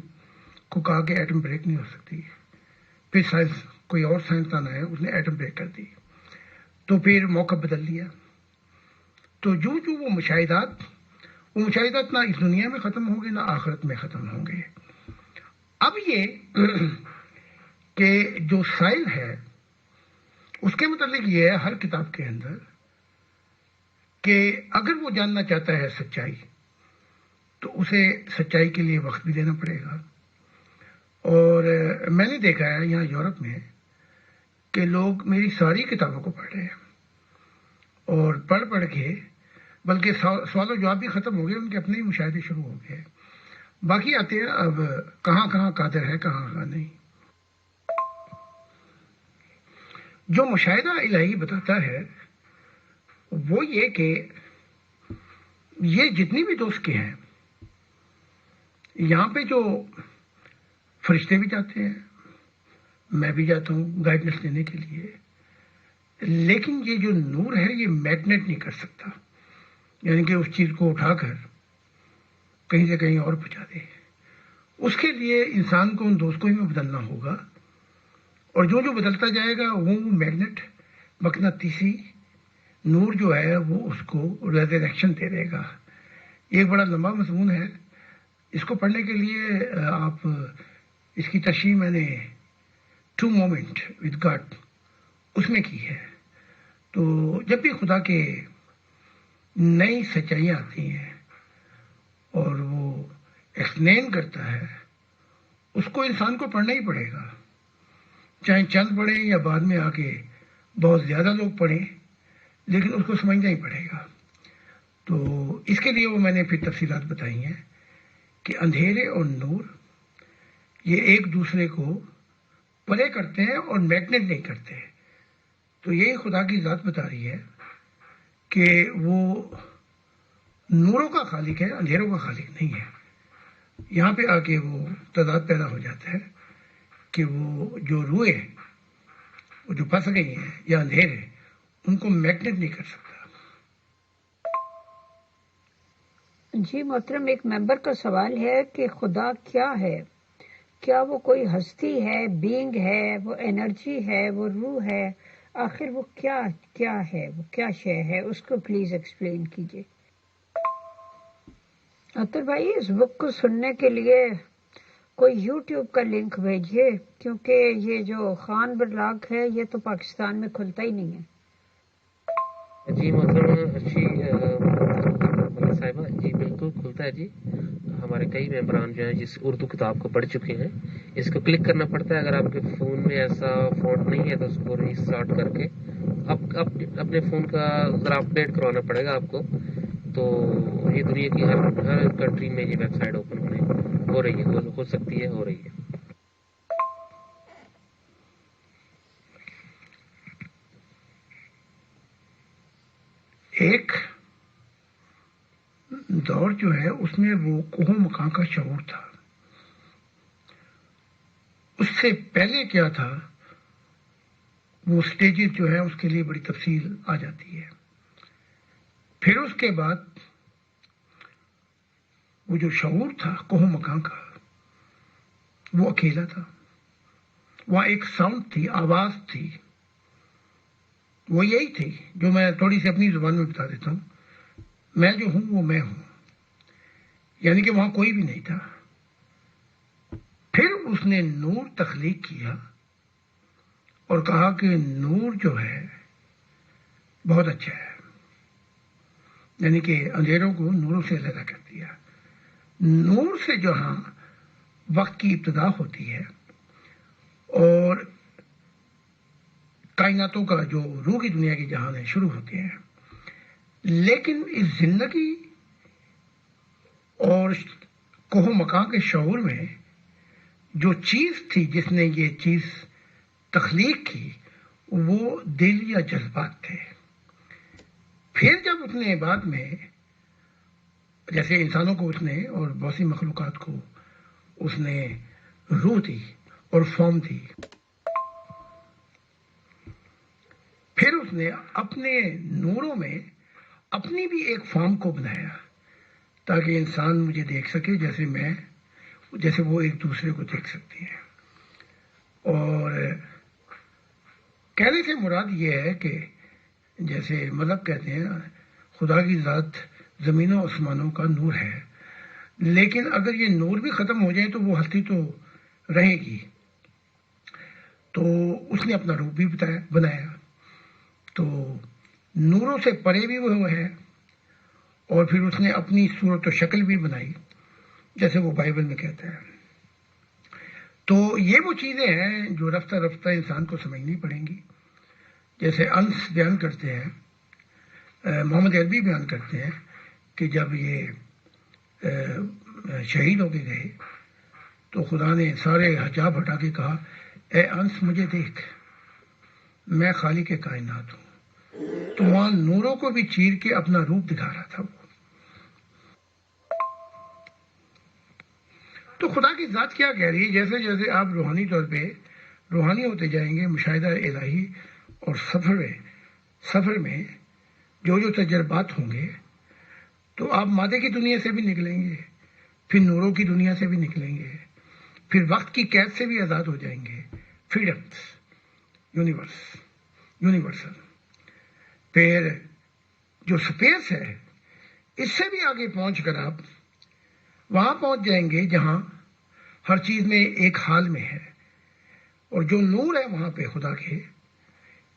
کو کہا کہ ایٹم بریک نہیں ہو سکتی، پھر سائنس کوئی اور سائنسدان ہے اس نے ایٹم بریک کر دی، تو پھر موقع بدل دیا. تو جو وہ مشاہدات نہ اس دنیا میں ختم ہوں گے نہ آخرت میں ختم ہوں گے. اب یہ کہ جو سائل ہے اس کے متعلق یہ ہے ہر کتاب کے اندر کہ اگر وہ جاننا چاہتا ہے سچائی تو اسے سچائی کے لیے وقت بھی دینا پڑے گا. اور میں نے دیکھا ہے یہاں یورپ میں کہ لوگ میری ساری کتابوں کو پڑھ رہے ہیں اور پڑھ کے بلکہ سوال و جواب بھی ختم ہو گئے، ان کے اپنے ہی مشاہدے شروع ہو گئے. باقی آتے ہیں اب کہاں کہاں قادر ہے کہاں کہاں نہیں. جو مشاہدہ الہی بتاتا ہے وہ یہ کہ یہ جتنی بھی دوست کے ہیں یہاں پہ جو فرشتے بھی جاتے ہیں، میں بھی جاتا ہوں گائیڈنس لینے کے لیے، لیکن یہ جو نور ہے یہ میگنیٹ نہیں کر سکتا، یعنی کہ اس چیز کو اٹھا کر کہیں سے کہیں اور پہنچا دے. اس کے لیے انسان کو ان دوستوں ہی میں بدلنا ہوگا، اور جو بدلتا جائے گا وہ میگنیٹ مقناطیسی نور جو ہے وہ اس کو ریزریکشن دے دے گا. یہ ایک بڑا لمبا مضمون ہے، اس کو پڑھنے کے لیے آپ اس کی تشریح میں نے 2 مومنٹ ود گاڈ اس میں کی ہے. تو جب بھی خدا کے نئی سچائیاں آتی ہیں اور وہ ایکسپلین کرتا ہے اس کو انسان کو پڑھنا ہی پڑے گا، چاہے چند پڑھیں یا بعد میں آ کے بہت زیادہ لوگ پڑھیں، لیکن اس کو سمجھنا ہی پڑے گا. تو اس کے لیے وہ میں نے پھر تفصیلات بتائی ہیں کہ اندھیرے اور نور یہ ایک دوسرے کو پرے کرتے ہیں اور میگنیٹ نہیں کرتے. تو یہی خدا کی ذات بتا رہی ہے کہ وہ نوروں کا خالق ہے، اندھیروں کا خالق نہیں ہے. یہاں پہ آ کے وہ تضاد پیدا ہو جاتا ہے کہ وہ جو روئے وہ جو پھنس گئی ہیں یا اندھیرے ان کو میگنیٹ نہیں کر سکتا. جی محترم، ایک ممبر کا سوال ہے کہ خدا کیا ہے؟ کیا وہ کوئی ہستی ہے، بینگ ہے، وہ انرجی ہے، وہ روح ہے؟ آخر وہ کیا ہے، وہ کیا شے ہے؟ اس کو پلیز ایکسپلین کیجیے. عطر بھائی، اس بک کو سننے کے لیے کوئی یوٹیوب کا لنک بھیجیے، کیونکہ یہ جو خان بلاگ ہے یہ تو پاکستان میں کھلتا ہی نہیں ہے. جی محترم اچھی صاحبہ، جی بالکل کھلتا ہے. جی ہمارے کئی ممبران جو ہیں جس اردو کتاب کو پڑھ چکے ہیں، اس کو کلک کرنا پڑتا ہے. اگر آپ کے فون میں ایسا فونٹ نہیں ہے تو اس کو ریسٹارٹ کر کے اپنے فون کا ذرا اپڈیٹ کروانا پڑے گا آپ کو. تو یہ دنیا کی ہر کنٹری میں یہ ویب سائٹ اوپن ہو رہی ہے، ہو سکتی ہے، ہو رہی ہے۔ ایک دور جو ہے اس میں وہ کوہ مقام کا شعور تھا، اس سے پہلے کیا تھا وہ سٹیجز جو ہے اس کے لیے بڑی تفصیل آ جاتی ہے۔ پھر اس کے بعد وہ جو شعور تھا کوہ مقام کا وہ اکیلا تھا، وہاں ایک ساؤنڈ تھی، آواز تھی، وہ یہی تھی جو میں تھوڑی سی اپنی زبان میں بتا دیتا ہوں، میں جو ہوں وہ میں ہوں، یعنی کہ وہاں کوئی بھی نہیں تھا۔ پھر اس نے نور تخلیق کیا اور کہا کہ نور جو ہے بہت اچھا ہے، یعنی کہ اندھیروں کو نوروں سے علیحدہ کر دیا۔ نور سے جہاں وقت کی ابتدا ہوتی ہے اور کائناتوں کا جو روح کی دنیا کی جہان ہے شروع ہوتے ہیں، لیکن اس زندگی اور کوہ مقام کے شعور میں جو چیز تھی جس نے یہ چیز تخلیق کی وہ دل یا جذبات تھے۔ پھر جب اس نے بعد میں جیسے انسانوں کو اس نے اور بہت سی مخلوقات کو اس نے روح دی اور فارم دی، پھر اس نے اپنے نوروں میں اپنی بھی ایک فارم کو بنایا تاکہ انسان مجھے دیکھ سکے جیسے وہ ایک دوسرے کو دیکھ سکتے ہیں۔ اور کہنے سے مراد یہ ہے کہ جیسے مطلب کہتے ہیں خدا کی ذات زمین و آسمانوں کا نور ہے، لیکن اگر یہ نور بھی ختم ہو جائے تو وہ ہستی تو رہے گی، تو اس نے اپنا روپ بھی بنایا، تو نوروں سے پرے بھی وہ ہے، اور پھر اس نے اپنی صورت و شکل بھی بنائی جیسے وہ بائبل میں کہتا ہے۔ تو یہ وہ چیزیں ہیں جو رفتہ رفتہ انسان کو سمجھنی پڑیں گی۔ جیسے انس بیان کرتے ہیں، محمد عربی بیان کرتے ہیں کہ جب یہ شہید ہو کے گئے تو خدا نے سارے حجاب ہٹا کے کہا، اے انس مجھے دیکھ، میں خالق کائنات ہوں۔ تو وہاں نوروں کو بھی چیر کے اپنا روپ دکھا رہا تھا وہ۔ تو خدا کی ذات کیا کہہ رہی ہے؟ جیسے جیسے آپ روحانی طور پہ روحانی ہوتے جائیں گے، مشاہدہ الہی اور سفر میں جو جو تجربات ہوں گے تو آپ مادے کی دنیا سے بھی نکلیں گے، پھر نوروں کی دنیا سے بھی نکلیں گے، پھر وقت کی قید سے بھی آزاد ہو جائیں گے، فریڈمز، یونیورسل۔ پھر جو سپیس ہے اس سے بھی آگے پہنچ کر آپ وہاں پہنچ جائیں گے جہاں ہر چیز میں ایک حال میں ہے، اور جو نور ہے وہاں پہ خدا کے،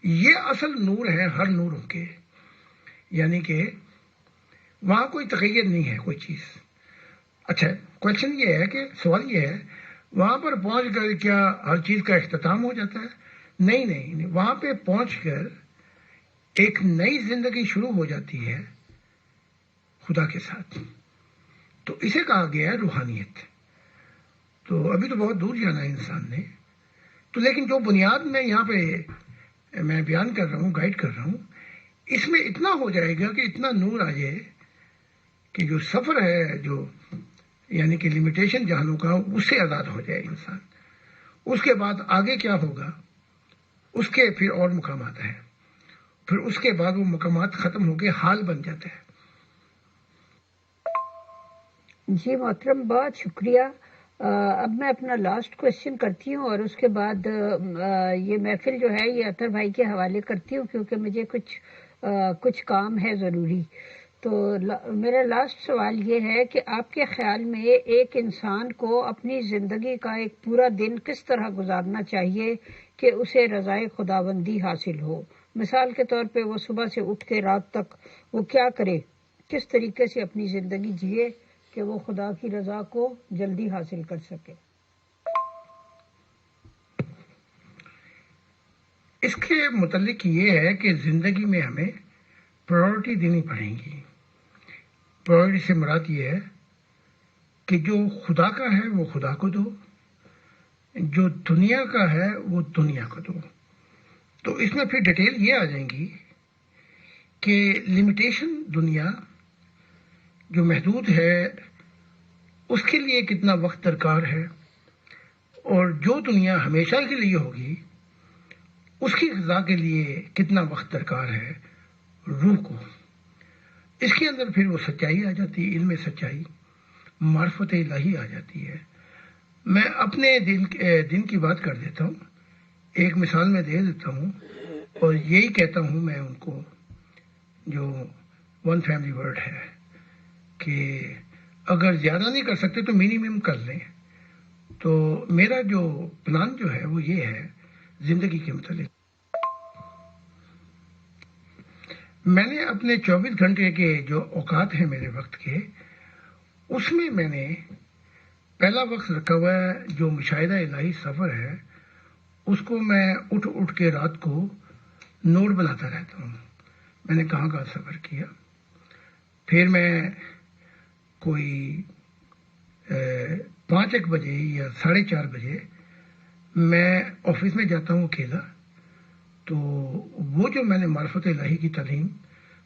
یہ اصل نور ہے ہر نوروں کے، یعنی کہ وہاں کوئی تغیر نہیں ہے کوئی چیز۔ اچھا، کوشچن یہ ہے کہ سوال یہ ہے وہاں پر پہنچ کر کیا ہر چیز کا اختتام ہو جاتا ہے؟ نہیں، وہاں پہ پہنچ کر ایک نئی زندگی شروع ہو جاتی ہے خدا کے ساتھ، تو اسے کہا گیا ہے روحانیت۔ تو ابھی تو بہت دور جانا ہے انسان نے، تو لیکن جو بنیاد میں یہاں پہ میں بیان کر رہا ہوں، گائیڈ کر رہا ہوں، اس میں اتنا ہو جائے گا کہ اتنا نور آ جائے کہ جو سفر ہے، جو یعنی کہ لمیٹیشن جہانوں کا، اس سے آزاد ہو جائے انسان۔ اس کے بعد آگے کیا ہوگا اس کے پھر اور مقامات ہیں، پھر اس کے بعد وہ مقامات ختم ہو کے حال بن جاتا ہے۔ جی محترم، بہت شکریہ۔ اب میں اپنا لاسٹ کوشچن کرتی ہوں اور اس کے بعد یہ محفل جو ہے یہ اطہر بھائی کے حوالے کرتی ہوں، کیونکہ مجھے کچھ کام ہے ضروری۔ تو میرا لاسٹ سوال یہ ہے کہ آپ کے خیال میں ایک انسان کو اپنی زندگی کا ایک پورا دن کس طرح گزارنا چاہیے کہ اسے رضائے خداوندی حاصل ہو؟ مثال کے طور پہ وہ صبح سے اٹھ کے رات تک وہ کیا کرے، کس طریقے سے اپنی زندگی جیے کہ وہ خدا کی رضا کو جلدی حاصل کر سکے؟ اس کے متعلق یہ ہے کہ زندگی میں ہمیں پرائورٹی دینی پڑیں گی۔ پرائیورٹی سے مراد یہ ہے کہ جو خدا کا ہے وہ خدا کو دو، جو دنیا کا ہے وہ دنیا کو دو. تو اس میں پھر ڈیٹیل یہ آ جائیں گی کہ لمیٹیشن دنیا جو محدود ہے اس کے لیے کتنا وقت درکار ہے، اور جو دنیا ہمیشہ کے لیے ہوگی اس کی غذا کے لیے کتنا وقت درکار ہے روح کو. اس کے اندر پھر وہ سچائی آ جاتی ہے، علم سچائی، معرفت الہی آ جاتی ہے. میں اپنے دن کی بات کر دیتا ہوں، ایک مثال میں دے دیتا ہوں، اور یہی کہتا ہوں میں ان کو جو ون فیملی ورڈ ہے کہ اگر زیادہ نہیں کر سکتے تو منیمم کر لیں. تو میرا جو پلان جو ہے وہ یہ ہے زندگی کے متعلق. میں نے اپنے 24 گھنٹے کے جو اوقات ہیں میرے وقت کے، اس میں میں نے پہلا وقت رکھا ہوا ہے جو مشاہدہ الہی سفر ہے، اس کو میں اٹھ کے رات کو نوٹ بناتا رہتا ہوں. میں نے کہاں کہاں سفر کیا. پھر میں کوئی 5-1 بجے یا 4:30 بجے میں آفس میں جاتا ہوں اکیلا. تو وہ جو میں نے معرفت الہی کی تعلیم،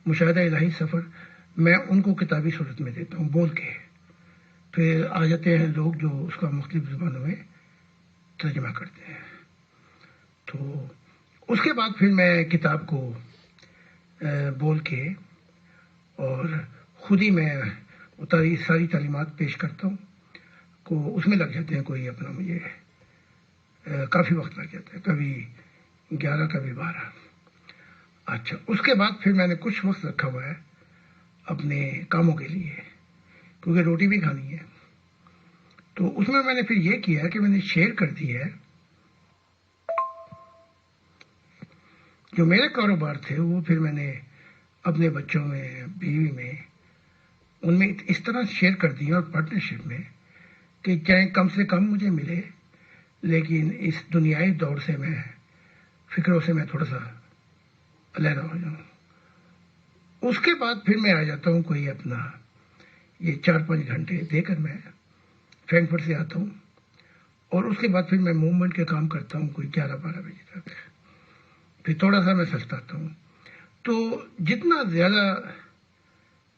مشاہدہ الہی سفر، میں ان کو کتابی صورت میں دیتا ہوں بول کے. پھر آ جاتے ہیں لوگ جو اس کا مختلف زبانوں میں ترجمہ کرتے ہیں. تو اس کے بعد پھر میں کتاب کو بول کے اور خود ہی میں ساری تعلیمات پیش کرتا ہوں کو اس میں لگ جاتے ہیں کوئی اپنا مجھے کافی وقت لگ جاتا ہے، کبھی 11 کبھی 12. اچھا، اس کے بعد پھر میں نے کچھ وقت رکھا ہوا ہے اپنے کاموں کے لیے، کیونکہ روٹی بھی کھانی ہے. تو اس میں نے پھر یہ کیا کہ میں نے شیئر کر دی ہے جو میرے کاروبار تھے، وہ پھر میں نے اپنے بچوں میں، بیوی میں، ان میں اس طرح شیئر کر دی اور پارٹنرشپ میں کہ چاہے کم سے کم مجھے ملے، لیکن اس دنیائی دور سے میں فکروں سے میں تھوڑا سا علیحدہ ہو جاؤں. اس کے بعد پھر میں آ جاتا ہوں کوئی اپنا یہ 4-5 گھنٹے دے کر میں فرینکفرٹ سے آتا ہوں، اور اس کے بعد پھر میں موومنٹ کے کام کرتا ہوں کوئی 11-12 بجے تک. پھر تھوڑا سا میں سستاتا ہوں. تو جتنا زیادہ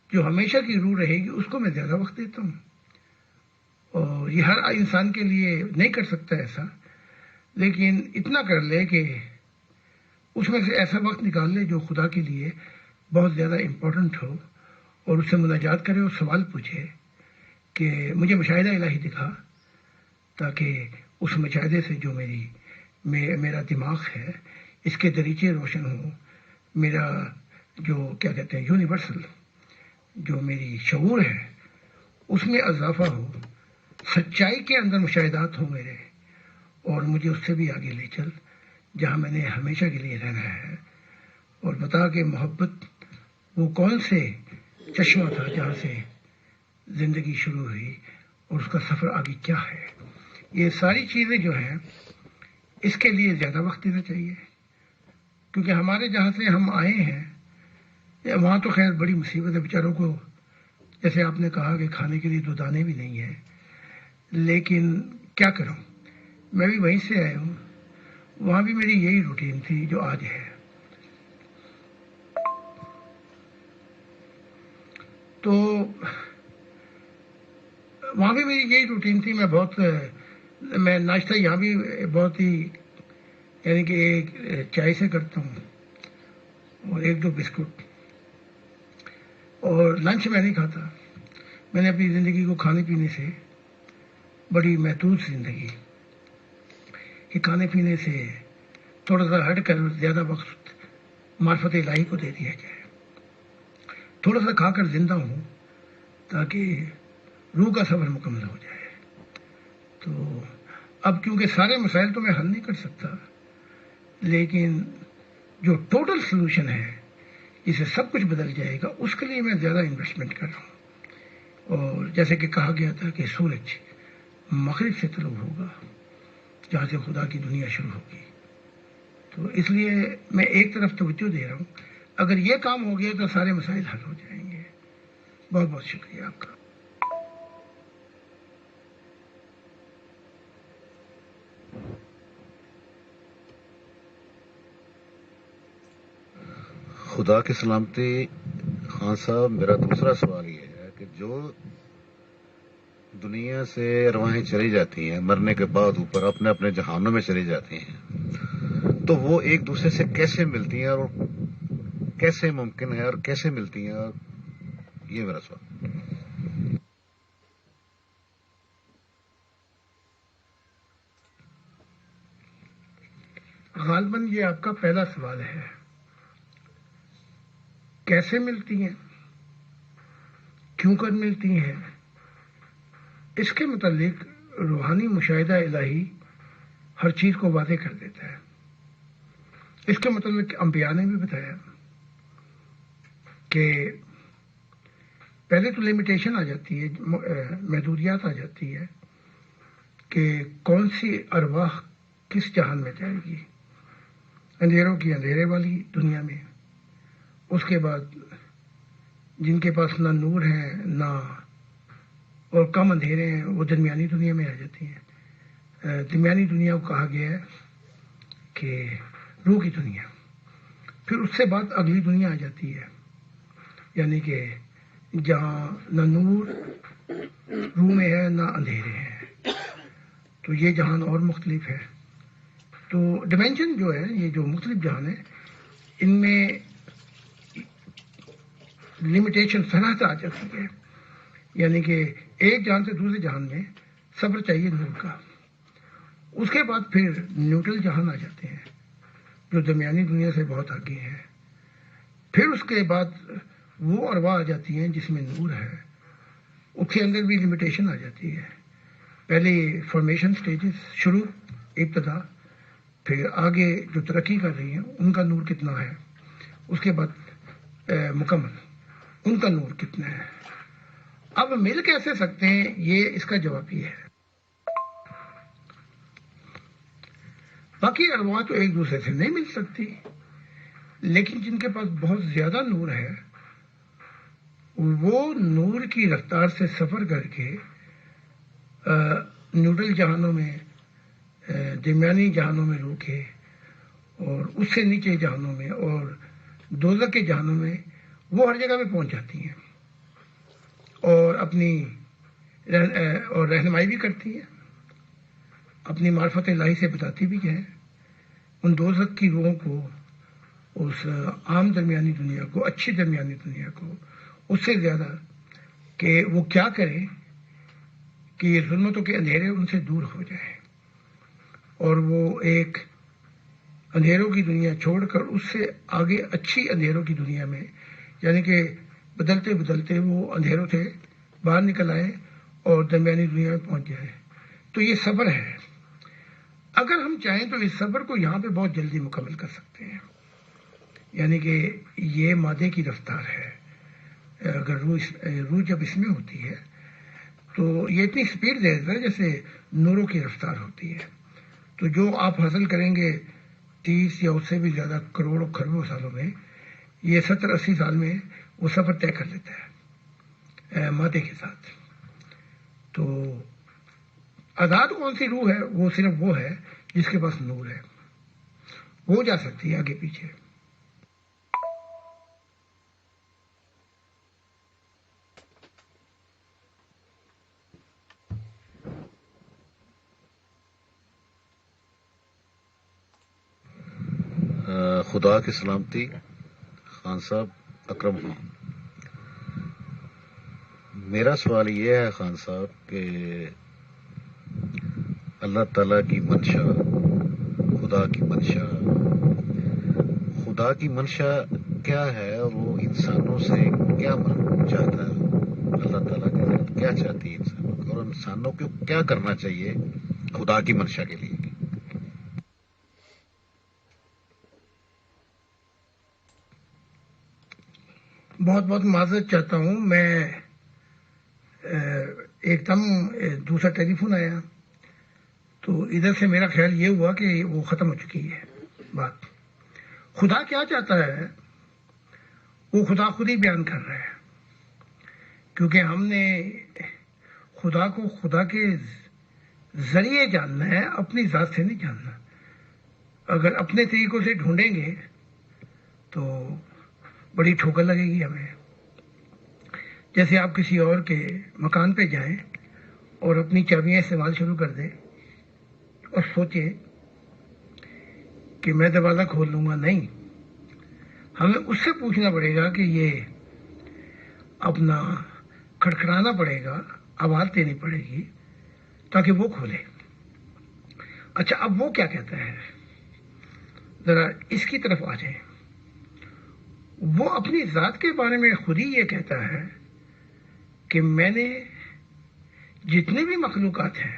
جو ہمیشہ کی روح رہے گی اس کو میں زیادہ وقت دیتا ہوں. اور یہ ہر انسان کے لیے نہیں کر سکتا ایسا، لیکن اتنا کر لے کہ اس میں سے ایسا وقت نکال لے جو خدا کے لیے بہت زیادہ امپورٹنٹ ہو، اور اس سے مناجات کرے اور سوال پوچھے کہ مجھے مشاہدہ الہی دکھا، تاکہ اس مشاہدے سے جو میرا دماغ ہے اس کے دریچے روشن ہوں، میرا جو کیا کہتے ہیں یونیورسل جو میری شعور ہے اس میں اضافہ ہو، سچائی کے اندر مشاہدات ہوں میرے، اور مجھے اس سے بھی آگے لے چل جہاں میں نے ہمیشہ کے لیے رہنا ہے. اور بتا کہ محبت وہ کون سے چشمہ تھا جہاں سے زندگی شروع ہوئی اور اس کا سفر آگے کیا ہے. یہ ساری چیزیں جو ہیں اس کے لیے زیادہ وقت دینا چاہیے، کیونکہ ہمارے جہاں سے ہم آئے ہیں وہاں تو خیر بڑی مصیبت ہے بیچاروں کو. جیسے آپ نے کہا کہ کھانے کے لیے 2 دانے بھی نہیں ہیں، لیکن کیا کروں، میں بھی وہیں سے آیا ہوں، وہاں بھی میری یہی روٹین تھی جو آج ہے. تو وہاں بھی میری یہی روٹین تھی. میں ناشتہ یہاں بھی بہت ہی یعنی کہ ایک چائے سے کرتا ہوں اور 1-2 بسکٹ، اور لنچ میں نہیں کھاتا. میں نے اپنی زندگی کو کھانے پینے سے بڑی محدود زندگی کہ کھانے پینے سے تھوڑا سا ہٹ کر زیادہ وقت معرفت الہی کو دے دیا جائے. تھوڑا سا کھا کر زندہ ہوں تاکہ روح کا سفر مکمل ہو جائے. تو اب کیونکہ سارے مسائل تو میں حل نہیں کر سکتا، لیکن جو ٹوٹل سلوشن ہے جسے سب کچھ بدل جائے گا اس کے لیے میں زیادہ انویسٹمنٹ کر رہا ہوں. اور جیسے کہ کہا گیا تھا کہ سورج مغرب سے طلوع ہوگا جہاں سے خدا کی دنیا شروع ہوگی. تو اس لیے میں ایک طرف توجہ دے رہا ہوں، اگر یہ کام ہو گیا تو سارے مسائل حل ہو جائیں گے. بہت بہت شکریہ آپ کا. خدا کی سلامتی. خان صاحب، میرا دوسرا سوال یہ ہے کہ جو دنیا سے ارواحیں چلی جاتی ہیں مرنے کے بعد اوپر اپنے اپنے جہانوں میں چلی جاتی ہیں، تو وہ ایک دوسرے سے کیسے ملتی ہیں اور کیسے ممکن ہے اور کیسے ملتی ہیں؟ یہ میرا سوال. غالباً یہ آپ کا پہلا سوال ہے. کیسے ملتی ہیں، کیوں کر ملتی ہیں، اس کے متعلق روحانی مشاہدہ الہی ہر چیز کو واضح کر دیتا ہے. اس کے متعلق انبیاء نے بھی بتایا کہ پہلے تو لمیٹیشن آ جاتی ہے، محدودیات آ جاتی ہے کہ کون سی ارواح کس جہان میں جائے گی. اندھیروں کی اندھیرے والی دنیا میں، اس کے بعد جن کے پاس نہ نور ہے نہ اور کم اندھیرے ہیں وہ درمیانی دنیا میں آ جاتی ہیں. درمیانی دنیا کو کہا گیا ہے کہ روح کی دنیا. پھر اس سے بعد اگلی دنیا آ جاتی ہے، یعنی کہ جہاں نہ نور روح میں ہے نہ اندھیرے ہیں. تو یہ جہان اور مختلف ہے. تو ڈیمینشن جو ہے، یہ جو مختلف جہان ہے، ان میں لمیٹیشن صنعت آ جاتی ہے. یعنی کہ ایک جہان سے دوسرے جہان میں صبر چاہیے نور کا. اس کے بعد پھر نیوٹرل جہان آ جاتے ہیں جو درمیانی دنیا سے بہت آگے ہیں. پھر اس کے بعد وہ ارواح آ جاتی ہیں جس میں نور ہے، اس کے اندر بھی لمیٹیشن آ جاتی ہے. پہلے فارمیشن سٹیجز، شروع، ابتدا، پھر آگے جو ترقی کر رہی ہیں ان کا نور کتنا ہے، اس کے بعد مکمل ان کا نور کتنا ہے. اب مل کیسے سکتے ہیں، یہ اس کا جواب یہ ہے. باقی ارواح تو ایک دوسرے سے نہیں مل سکتی، لیکن جن کے پاس بہت زیادہ نور ہے وہ نور کی رفتار سے سفر کر کے نیوٹرل جہانوں میں، درمیانی جہانوں میں روکے اور اس سے نیچے جہانوں میں اور دوزخ کے جہانوں میں وہ ہر جگہ پہ پہنچ جاتی ہیں اور اپنی اور رہنمائی بھی کرتی ہیں، اپنی معرفت الہی سے بتاتی بھی ہیں ان دوزخ کی روحوں کو، اس عام درمیانی دنیا کو، اچھی درمیانی دنیا کو، اس سے زیادہ کہ وہ کیا کریں کہ یہ ظلمتوں کے اندھیرے ان سے دور ہو جائیں اور وہ ایک اندھیروں کی دنیا چھوڑ کر اس سے آگے اچھی اندھیروں کی دنیا میں، یعنی کہ بدلتے بدلتے وہ اندھیروں سے باہر نکل آئے اور درمیانی دنیا میں پہنچ جائے. تو یہ صبر ہے. اگر ہم چاہیں تو اس صبر کو یہاں پہ بہت جلدی مکمل کر سکتے ہیں. یعنی کہ یہ مادے کی رفتار ہے. اگر روح جب اس میں ہوتی ہے تو یہ اتنی سپیڈ دے دیتا ہے جیسے نوروں کی رفتار ہوتی ہے. تو جو آپ حاصل کریں گے 30 یا اس سے بھی زیادہ کروڑوں خربوں سالوں میں، یہ 70-80 سال میں وہ سفر طے کر لیتا ہے مادے کے ساتھ. تو آزاد کون سی روح ہے؟ وہ صرف وہ ہے جس کے پاس نور ہے، وہ جا سکتی ہے آگے پیچھے. خدا کی سلامتی. خان صاحب، اکرم خان. میرا سوال یہ ہے خان صاحب کہ اللہ تعالیٰ کی منشا، خدا کی منشا کیا ہے اور وہ انسانوں سے کیا چاہتا ہے؟ اللہ تعالیٰ کے ساتھ کیا چاہتی ہے انسانوں کو، اور انسانوں کو کیا کرنا چاہیے خدا کی منشا کے لیے؟ بہت بہت معذرت چاہتا ہوں. میں ایک دم دوسرا ٹیلی فون آیا تو ادھر سے میرا خیال یہ ہوا کہ وہ ختم ہو چکی ہے بات. خدا کیا چاہتا ہے وہ خدا خود ہی بیان کر رہا ہے کیونکہ ہم نے خدا کو خدا کے ذریعے جاننا ہے، اپنی ذات سے نہیں جاننا. اگر اپنے طریقوں سے ڈھونڈیں گے تو بڑی ٹھوکر لگے گی ہمیں. جیسے آپ کسی اور کے مکان پہ جائیں اور اپنی چابیاں استعمال شروع کر دیں اور سوچیں کہ میں دروازہ کھول لوں گا. نہیں، ہمیں اس سے پوچھنا پڑے گا کہ یہ اپنا کھڑکھڑانا پڑے گا، آواز دینی پڑے گی تاکہ وہ کھولے. اچھا، اب وہ کیا کہتا ہے، ذرا اس کی طرف آ جائیں. وہ اپنی ذات کے بارے میں خود ہی یہ کہتا ہے کہ میں نے جتنے بھی مخلوقات ہیں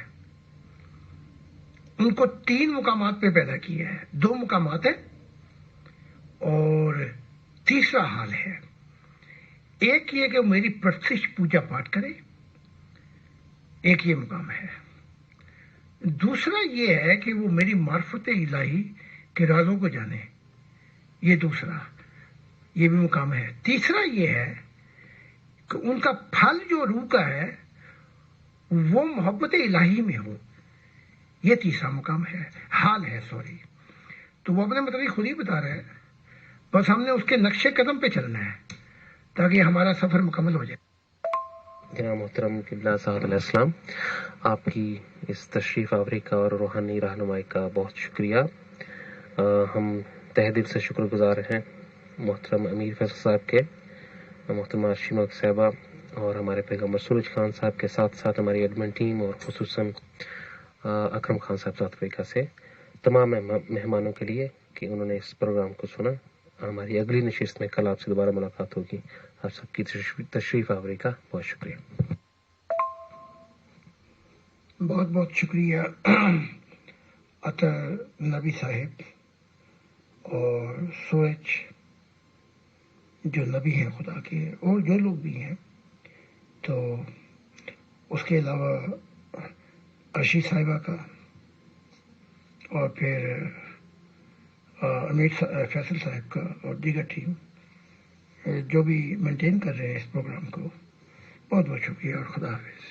ان کو 3 مقامات پہ پیدا کیا ہے. 2 مقامات ہیں اور تیسرا حال ہے. ایک یہ کہ میری پرستش پوجا پاٹ کرے، ایک یہ مقام ہے. دوسرا یہ ہے کہ وہ میری معرفت الہی کے رازوں کو جانے، یہ دوسرا، یہ بھی مقام ہے. تیسرا یہ ہے کہ ان کا پھل جو روح کا ہے وہ محبت الہی میں ہو، یہ تیسرا مقام ہے، حال ہے. سوری، تو وہ اپنے مطلب خود ہی بتا رہے ہیں. بس ہم نے اس کے نقش قدم پہ چلنا ہے تاکہ ہمارا سفر مکمل ہو جائے. جناب محترم قبلہ صاحب علیہ السلام، آپ کی اس تشریف آوری کا اور روحانی رہنمائی کا بہت شکریہ. ہم تہ دل سے شکر گزار ہیں محترم امیر فیصل صاحب کے، محترمہ شیما صاحبہ اور ہمارے پیغمبر سورج خان صاحب کے ساتھ ساتھ ہماری ایڈمن ٹیم اور خصوصاً اکرم خان صاحب ساؤتھ افریقہ سے تمام مہمانوں کے لیے کہ انہوں نے اس پروگرام کو سنا. ہماری اگلی نشست میں کل آپ سے دوبارہ ملاقات ہوگی. آپ سب کی تشریف آوری کا بہت شکریہ. بہت بہت شکریہ عطر نبی صاحب اور سورج جو نبی ہیں خدا کے، اور جو لوگ بھی ہیں. تو اس کے علاوہ عرشی صاحبہ کا اور پھر امیر فیصل صاحب کا اور دیگر ٹیم جو بھی مینٹین کر رہے ہیں اس پروگرام کو، بہت بہت شکریہ اور خدا حافظ.